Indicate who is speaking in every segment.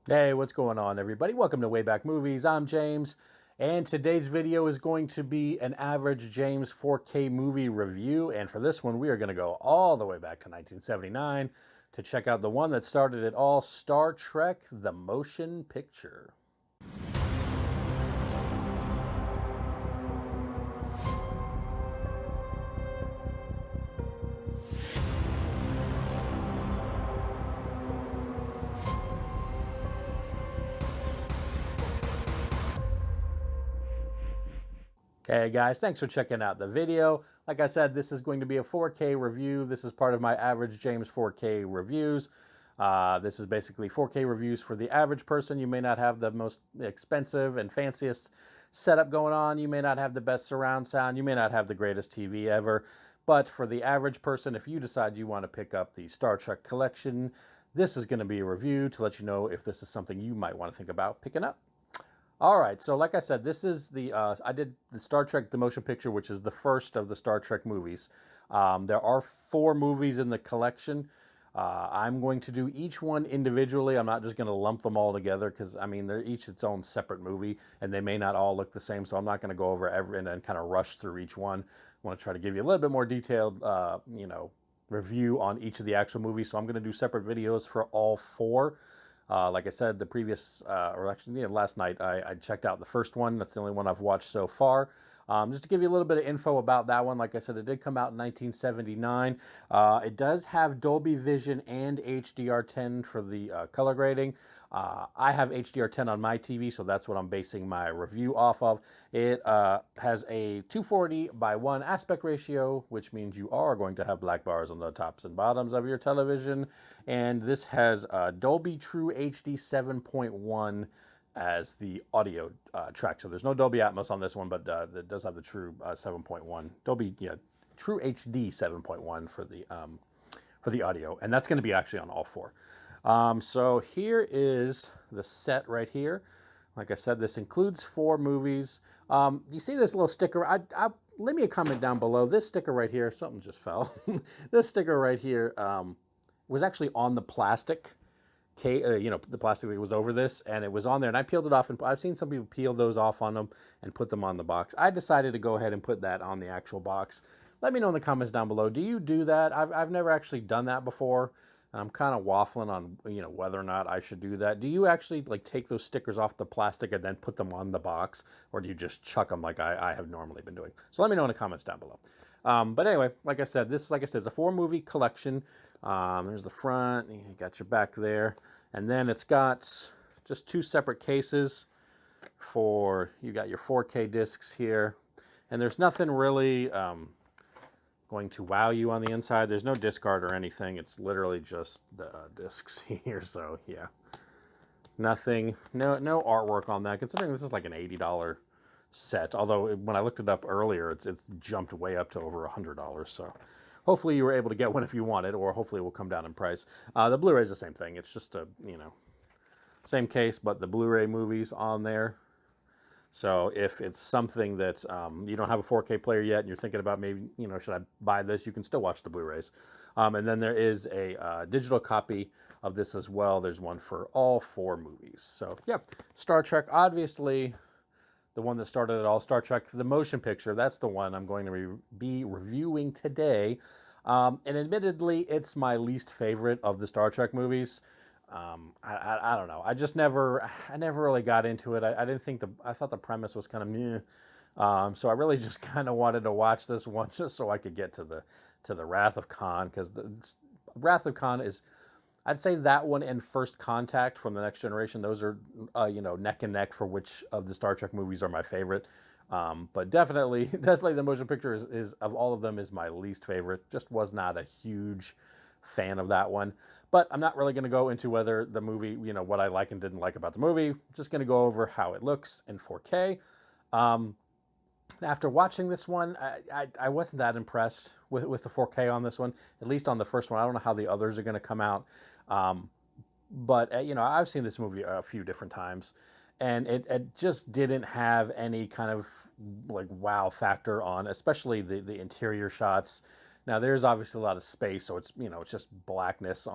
Speaker 1: Hey, what's going on, everybody? Welcome to Wayback Movies. I'm James, and today's video is going to be an average James 4K movie review. And for this one, we are going to go all the way back to 1979 to check out the one that started it all, Star Trek: The Motion Picture. Hey guys, thanks for checking out the video. Like I said, this is going to be a 4K review. This is part of my average James 4K reviews. This is basically 4K reviews for the average person. You may not have the most expensive and fanciest setup going on. You may not have the best surround sound. You may not have the greatest TV ever. But for the average person, if you decide you want to pick up the Star Trek collection, this is going to be a review to let you know if this is something you might want to think about picking up. All right, so like I said, this is the I did the Star Trek: The Motion Picture, which is the first of the Star Trek movies. There are 4 movies in the collection. I'm going to do each one individually. I'm not just going to lump them all together because I mean they're each its own separate movie, and they may not all look the same. So I'm not going to go over every and then kind of rush through each one. I want to try to give you a little bit more detailed, review on each of the actual movies. So I'm going to do separate videos for all 4. Like I said, the previous, or actually last night, I checked out the first one. That's the only one I've watched so far. Just to give you a little bit of info about that one, like I said, it did come out in 1979. It does have Dolby Vision and HDR10 for the color grading. I have HDR10 on my TV, so that's what I'm basing my review off of. It has a 240 by 1 aspect ratio, which means you are going to have black bars on the tops and bottoms of your television. And this has Dolby True HD 7.1 as the audio track. So there's no Dolby Atmos on this one, but it does have the true 7.1 Dolby, True HD 7.1 for the audio, and that's going to be actually on all 4. So here is the set right here. Like I said, this includes 4 movies. You see this little sticker? Leave me a comment down below. This sticker right here, something just fell. This sticker right here was actually on the plastic. The plastic that was over this, and it was on there, and I peeled it off, and I've seen some people peel those off on them and put them on the box. I decided to go ahead and put that on the actual box. Let me know in the comments down below. Do you do that? I've never actually done that before, and I'm kind of waffling on whether or not I should do that. Do you actually like take those stickers off the plastic and then put them on the box, or do you just chuck them like I have normally been doing? So let me know in the comments down below. But anyway, like I said, it's a 4-movie collection. There's the front, you got your back there, and then it's got just 2 separate cases for, you got your 4K discs here, and there's nothing really going to wow you on the inside. There's no disc art or anything. It's literally just the discs here, so yeah. Nothing, no artwork on that, considering this is like an $80 set. Although when I looked it up earlier, it's jumped way up to over $100. So hopefully you were able to get one if you wanted, or hopefully it will come down in price. The Blu-ray is the same thing. It's just a same case, but the Blu-ray movies on there. So if it's something that you don't have a 4K player yet and you're thinking about maybe, should I buy this, you can still watch the Blu-rays. And then there is a digital copy of this as well. There's one for all 4 movies. So yeah, Star Trek, obviously the one that started it all, Star Trek: The Motion Picture. That's the one I'm going to be reviewing today. And admittedly, it's my least favorite of the Star Trek movies. I don't know. I never really got into it. I didn't think I thought the premise was kind of meh. So I really just kind of wanted to watch this one just so I could get to the Wrath of Khan, because the Wrath of Khan is, I'd say that one and First Contact from the Next Generation. Those are neck and neck for which of the Star Trek movies are my favorite. But definitely the motion picture is of all of them is my least favorite. Just was not a huge fan of that one. But I'm not really going to go into whether the movie, what I like and didn't like about the movie. I'm just going to go over how it looks in 4K. After watching this one, I wasn't that impressed with the 4K on this one, at least on the first one. I don't know how the others are going to come out. But I've seen this movie a few different times, and it just didn't have any kind of like wow factor on, especially the interior shots. Now there's obviously a lot of space, so it's it's just blackness,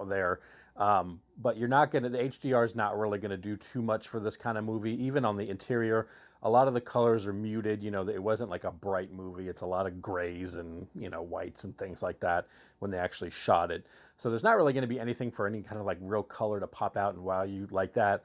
Speaker 1: there. But you're not gonna the HDR is not really gonna do too much for this kind of movie. Even on the interior, a lot of the colors are muted. It wasn't like a bright movie. It's a lot of grays and whites and things like that when they actually shot it. So there's not really going to be anything for any kind of like real color to pop out and wow you like that.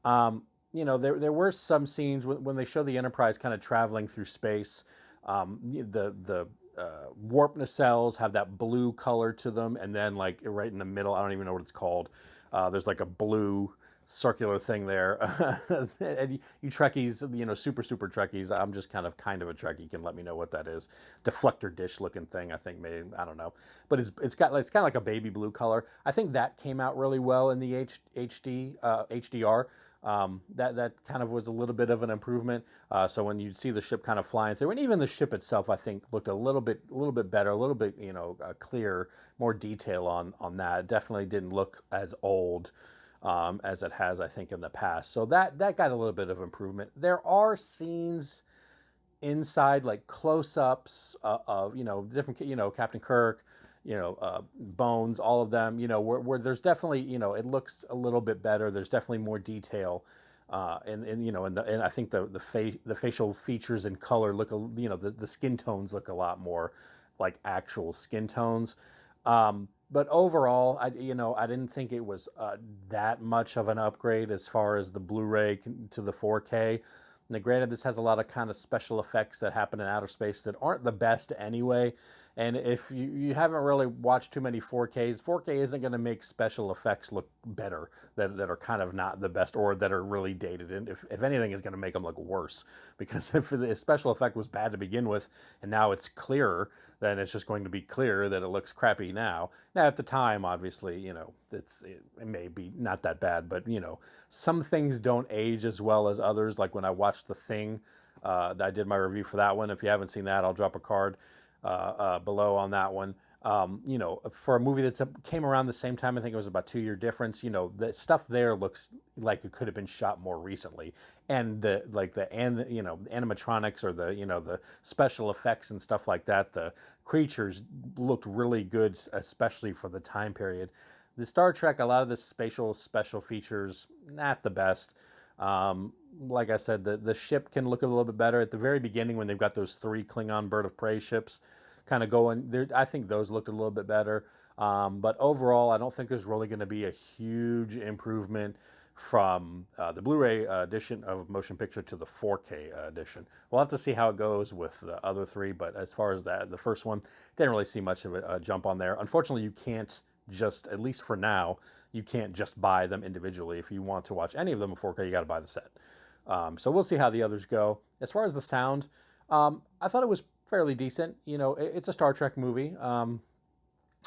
Speaker 1: There were some scenes when they show the Enterprise kind of traveling through space. The warp nacelles have that blue color to them, and then like right in the middle, I don't even know what it's called. There's like a blue circular thing there. And you Trekkies, super Trekkies. I'm just kind of a Trekkie. Can let me know what that is. Deflector dish looking thing. I think maybe I don't know, but it's kind of like a baby blue color. I think that came out really well in the HDR. That kind of was a little bit of an improvement. So when you see the ship kind of flying through, and even the ship itself, I think looked a little bit better, a little bit clear, more detail on that. It definitely didn't look as old as it has, I think, in the past. So that got a little bit of improvement. There are scenes inside, like close-ups of different, Captain Kirk, Bones, all of them, where there's definitely, it looks a little bit better. There's definitely more detail, and I think the facial features and color look, the skin tones look a lot more like actual skin tones. But overall, I didn't think it was that much of an upgrade as far as the Blu-ray to the 4K. Now, granted, this has a lot of kind of special effects that happen in outer space that aren't the best anyway. And if you haven't really watched too many 4Ks, 4K isn't going to make special effects look better that are kind of not the best or that are really dated. And if anything, is going to make them look worse. Because if the special effect was bad to begin with and now it's clearer, then it's just going to be clear that it looks crappy now. Now, at the time, obviously, it may be not that bad, but, some things don't age as well as others. Like when I watched The Thing, I did my review for that one. If you haven't seen that, I'll drop a card below on that one. For a movie that came around the same time, I think it was about 2-year difference. The stuff there looks like it could have been shot more recently, and the animatronics or the special effects and stuff like that. The creatures looked really good, especially for the time period. The Star Trek, a lot of the spatial special features, not the best. Like I said, the ship can look a little bit better at the very beginning when they've got those 3 Klingon bird of prey ships kind of going there. I think those looked a little bit better. But overall, I don't think there's really going to be a huge improvement from the Blu-ray edition of motion picture to the 4K edition. We'll have to see how it goes with the other 3, but as far as the first one, didn't really see much of a jump on there. Unfortunately, you can't just, at least for now, you can't just buy them individually. If you want to watch any of them in 4K, you got to buy the set. So we'll see how the others go. As far as the sound, I thought it was fairly decent. It's a Star Trek movie.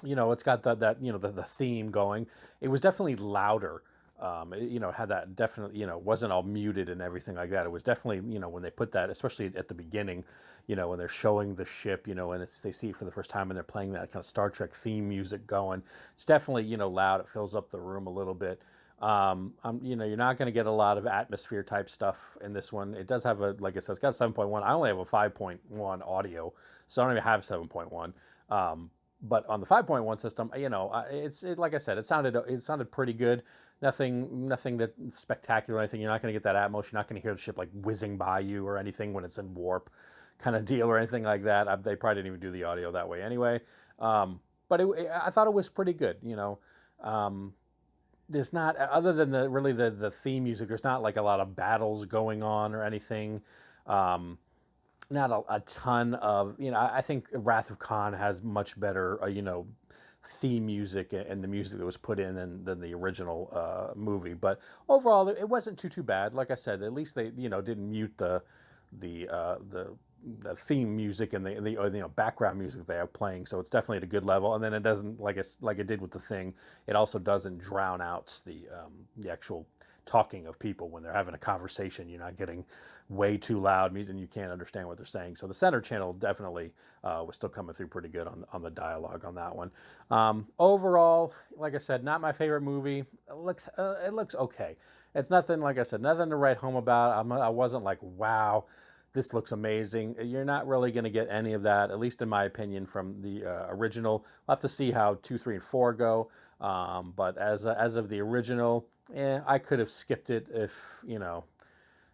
Speaker 1: It's got the theme going. It was definitely louder. It had that definitely, wasn't all muted and everything like that. It was definitely, when they put that, especially at the beginning, when they're showing the ship, and they see it for the first time and they're playing that kind of Star Trek theme music going. It's definitely, loud. It fills up the room a little bit. You're not going to get a lot of atmosphere type stuff in this one. It does have like I said, it's got 7.1. I only have a 5.1 audio, so I don't even have 7.1. But on the 5.1 system, like I said, it sounded pretty good. Nothing that spectacular. Anything. You're not going to get that Atmos. You're not going to hear the ship like whizzing by you or anything when it's in warp, kind of deal or anything like that. They probably didn't even do the audio that way anyway. But I thought it was pretty good. There's not, other than the theme music, there's not like a lot of battles going on or anything. Not a ton of, I think Wrath of Khan has much better, theme music and the music that was put in than the original movie. But overall, it wasn't too bad. Like I said, at least they, didn't mute the theme music and the background music they have playing, so it's definitely at a good level. And then it doesn't, like it did with The Thing, it also doesn't drown out the actual talking of people when they're having a conversation. You're not getting way too loud and you can't understand what they're saying. So the center channel definitely was still coming through pretty good on the dialogue on that one. Overall, like I said, not my favorite movie. It looks okay. It's nothing, like I said, nothing to write home about. I wasn't like, wow, This looks amazing. You're not really going to get any of that, at least in my opinion, from the original. We'll have to see how 2, 3, and 4 go. But as of the original, I could have skipped it if, you know,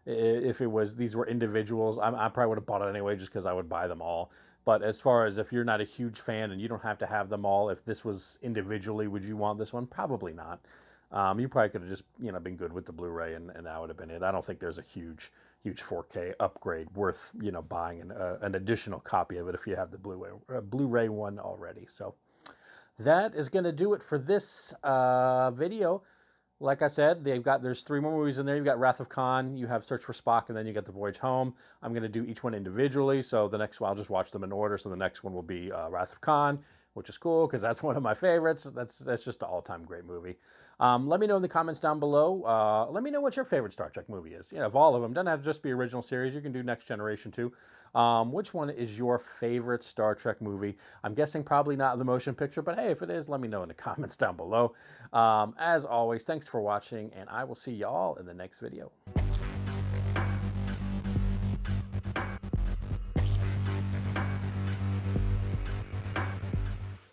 Speaker 1: if it was, these were individuals. I probably would have bought it anyway just because I would buy them all. But as far as if you're not a huge fan and you don't have to have them all, if this was individually, would you want this one? Probably not. You probably could have just, you know, been good with the Blu-ray and that would have been it. I don't think there's a huge 4K upgrade worth, you know, buying an additional copy of it if you have the Blu-ray one already. So that is going to do it for this video. Like I said, there's 3 more movies in there. You've got Wrath of Khan, you have Search for Spock, and then you got The Voyage Home. I'm going to do each one individually, so the next one, I'll just watch them in order. So the next one will be Wrath of Khan, which is cool because that's one of my favorites. That's just an all-time great movie. Let me know in the comments down below. Let me know what your favorite Star Trek movie is. You know, of all of them, doesn't have to just be original series. You can do Next Generation too. Which one is your favorite Star Trek movie? I'm guessing probably not the motion picture, but hey, if it is, let me know in the comments down below. As always, thanks for watching, and I will see y'all in the next video.